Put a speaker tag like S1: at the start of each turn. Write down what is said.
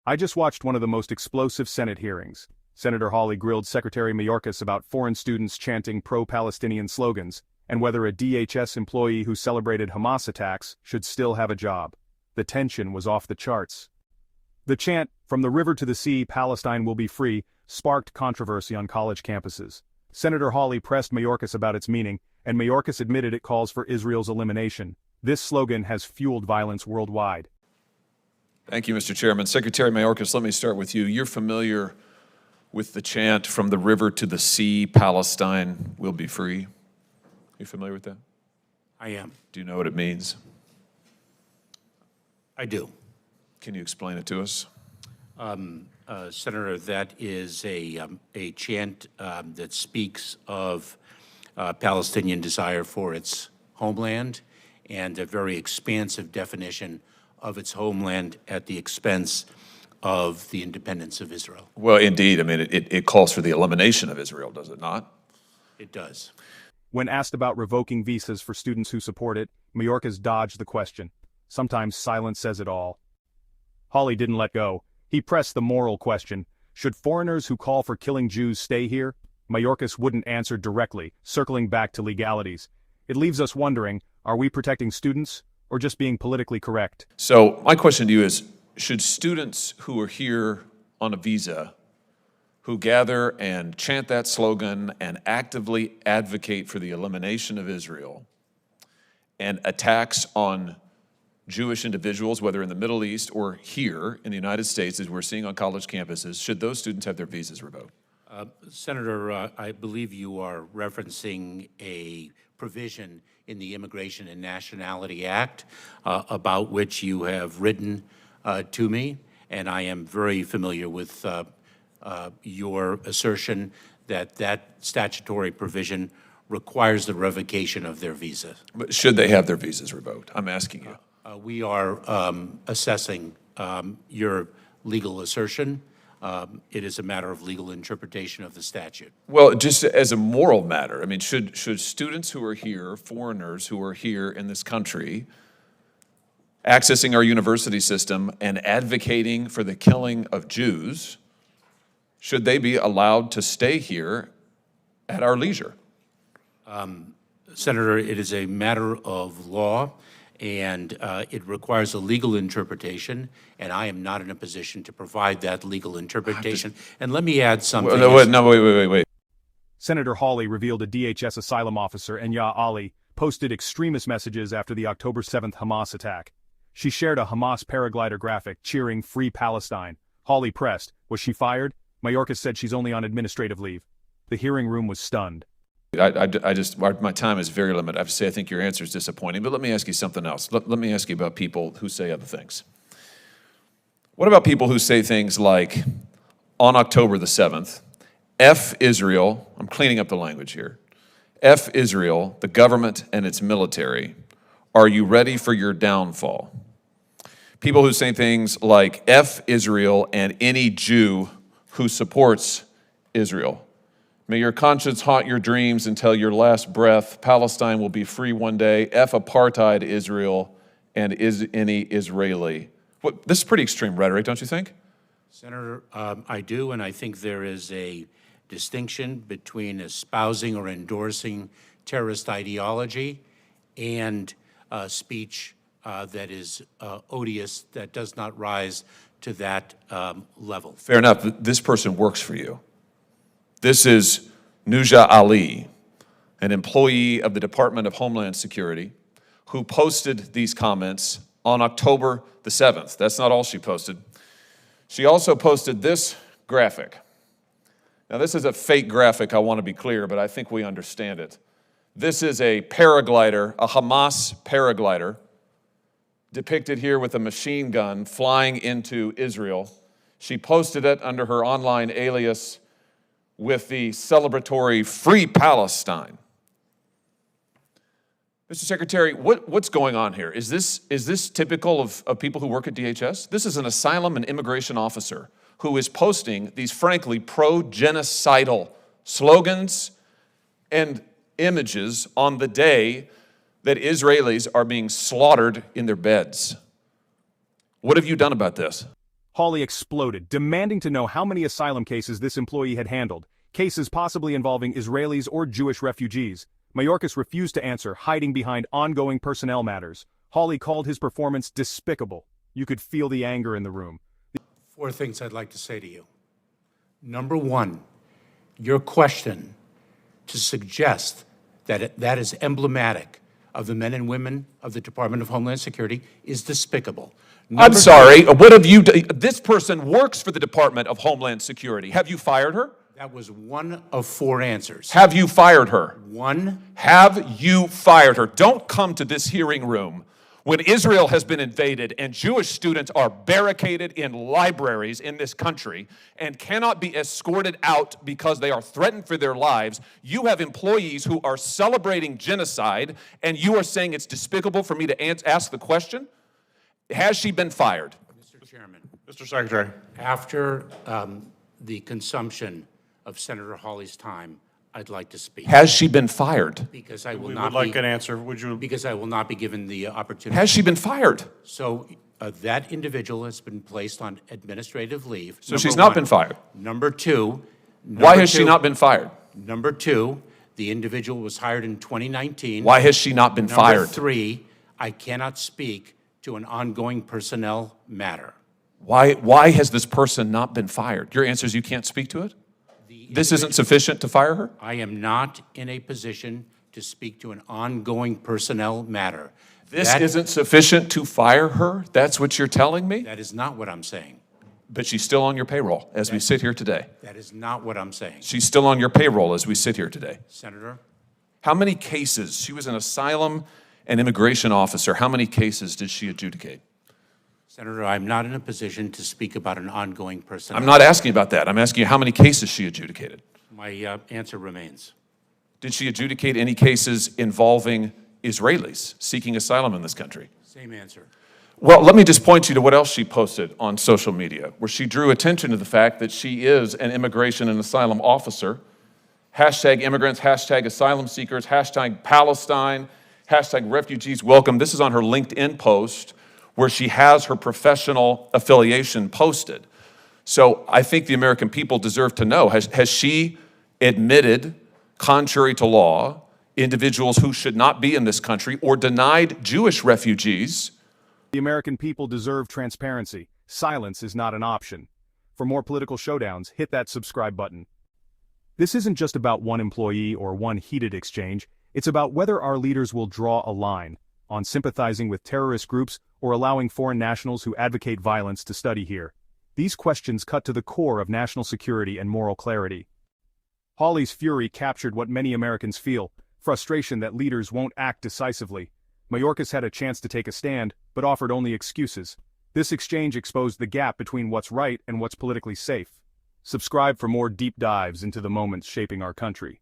S1: I just watched one of the most explosive Senate hearings. Senator Hawley grilled Secretary Mayorkas about foreign students chanting pro-Palestinian slogans, and whether a DHS employee who celebrated Hamas attacks should still have a job. The tension was off the charts. The chant, "From the river to the sea, Palestine will be free," sparked controversy on college campuses. Senator Hawley pressed Mayorkas about its meaning, and Mayorkas admitted it calls for Israel's elimination. This slogan has fueled violence worldwide.
S2: Thank you, Mr. Chairman. Secretary Mayorkas, let me start with you. You're familiar with the chant, "From the river to the sea, Palestine will be free." You familiar with that?
S3: I am.
S2: Do you know what it means?
S3: I do.
S2: Can you explain it to us?
S3: Senator, that is a chant that speaks of Palestinian desire for its homeland and a very expansive definition of its homeland at the expense of the independence of Israel.
S2: Well, indeed. I mean, it calls for the elimination of Israel, does it not?
S3: It does.
S1: When asked about revoking visas for students who support it, Mayorkas dodged the question. Sometimes silence says it all. Hawley didn't let go. He pressed the moral question. Should foreigners who call for killing Jews stay here? Mayorkas wouldn't answer directly, circling back to legalities. It leaves us wondering, are we protecting students or just being politically correct?
S2: So my question to you is, should students who are here on a visa, who gather and chant that slogan and actively advocate for the elimination of Israel and attacks on Jewish individuals, whether in the Middle East or here in the United States, as we're seeing on college campuses, should those students have their visas revoked?
S3: Senator, I believe you are referencing a provision in the Immigration and Nationality Act about which you have written to me, and I am very familiar with your assertion that that statutory provision requires the revocation of their visa.
S2: But should they have their visas revoked? I'm asking you.
S3: We are assessing your legal assertion. It is a matter of legal interpretation of the statute.
S2: Well, just as a moral matter, I mean, should students who are here, foreigners who are here in this country, accessing our university system and advocating for the killing of Jews, should they be allowed to stay here at our leisure?
S3: Senator, it is a matter of law, and it requires a legal interpretation, and I am not in a position to provide that legal interpretation. And let me add something.
S2: Wait.
S1: Senator Hawley revealed a DHS asylum officer, Enya Ali, posted extremist messages after the October 7th Hamas attack. She shared a Hamas paraglider graphic cheering "Free Palestine." Hawley pressed, was she fired? Mayorkas said she's only on administrative leave. The hearing room was stunned.
S2: My time is very limited. I have to say, I think your answer is disappointing, but let me ask you something else. Let me ask you about people who say other things. What about people who say things like, on October the 7th, F Israel, I'm cleaning up the language here, F Israel, the government and its military, are you ready for your downfall? People who say things like, F Israel and any Jew who supports Israel. May your conscience haunt your dreams until your last breath. Palestine will be free one day. F apartheid Israel and any Israeli. This is pretty extreme rhetoric, don't you think?
S3: Senator, I do, and I think there is a distinction between espousing or endorsing terrorist ideology and speech that is odious, that does not rise to that level.
S2: Fair enough. This person works for you. This is Nuja Ali, an employee of the Department of Homeland Security, who posted these comments on October the 7th. That's not all she posted. She also posted this graphic. Now, this is a fake graphic, I want to be clear, but I think we understand it. This is a paraglider, a Hamas paraglider, depicted here with a machine gun flying into Israel. She posted it under her online alias with the celebratory "Free Palestine." Mr. Secretary, what's going on here? Is this typical of people who work at DHS? This is an asylum and immigration officer who is posting these, frankly, pro-genocidal slogans and images on the day that Israelis are being slaughtered in their beds. What have you done about this?
S1: Hawley exploded, demanding to know how many asylum cases this employee had handled, cases possibly involving Israelis or Jewish refugees. Mayorkas refused to answer, hiding behind ongoing personnel matters. Hawley called his performance despicable. You could feel the anger in the room.
S3: 4 things I'd like to say to you. Number 1, your question to suggest that that is emblematic of the men and women of the Department of Homeland Security is despicable.
S2: I'm sorry, what have you done? This person works for the Department of Homeland Security. Have you fired her?
S3: That was 1 of 4 answers.
S2: Have you fired her?
S3: 1.
S2: Have you fired her? Don't come to this hearing room when Israel has been invaded and Jewish students are barricaded in libraries in this country and cannot be escorted out because they are threatened for their lives. You have employees who are celebrating genocide, and you are saying it's despicable for me to ask the question? Has she been fired?
S3: Mr. Chairman.
S4: Mr. Secretary.
S3: After the consumption of Senator Hawley's time, I'd like to speak.
S2: Has she been fired?
S3: Because I will
S4: We
S3: not
S4: would like
S3: be,
S4: an answer. Would you?
S3: because I will not be given the opportunity.
S2: Has she been fired?
S3: So that individual has been placed on administrative leave.
S2: So she's not been fired.
S3: Number 2.
S2: Why has she not been fired?
S3: Number 2, the individual was hired in 2019.
S2: Why has she not been
S3: Number
S2: fired?
S3: 3, I cannot speak to an ongoing personnel matter.
S2: Why has this person not been fired? Your answer is you can't speak to it? This isn't sufficient to fire her?
S3: I am not in a position to speak to an ongoing personnel matter.
S2: This
S3: That-
S2: isn't sufficient to fire her? That's what you're telling me?
S3: That is not what I'm saying.
S2: But she's still on your payroll as we sit here today.
S3: That is not what I'm saying.
S2: She's still on your payroll as we sit here today.
S3: Senator,
S2: How many cases? She was an asylum and immigration officer. How many cases did she adjudicate?
S3: Senator, I'm not in a position to speak about an ongoing personnel.
S2: I'm not asking about that. I'm asking you how many cases she adjudicated.
S3: My answer remains.
S2: Did she adjudicate any cases involving Israelis seeking asylum in this country?
S3: Same answer.
S2: Well, let me just point you to what else she posted on social media, where she drew attention to the fact that she is an immigration and asylum officer. Hashtag immigrants, hashtag asylum seekers, hashtag Palestine, hashtag refugees welcome. This is on her LinkedIn post where she has her professional affiliation posted. So I think the American people deserve to know, has she admitted, contrary to law, individuals who should not be in this country or denied Jewish refugees?
S1: The American people deserve transparency. Silence is not an option. For more political showdowns, hit that subscribe button. This isn't just about one employee or one heated exchange. It's about whether our leaders will draw a line on sympathizing with terrorist groups or allowing foreign nationals who advocate violence to study here. These questions cut to the core of national security and moral clarity. Hawley's fury captured what many Americans feel, frustration that leaders won't act decisively. Mayorkas had a chance to take a stand, but offered only excuses. This exchange exposed the gap between what's right and what's politically safe. Subscribe for more deep dives into the moments shaping our country.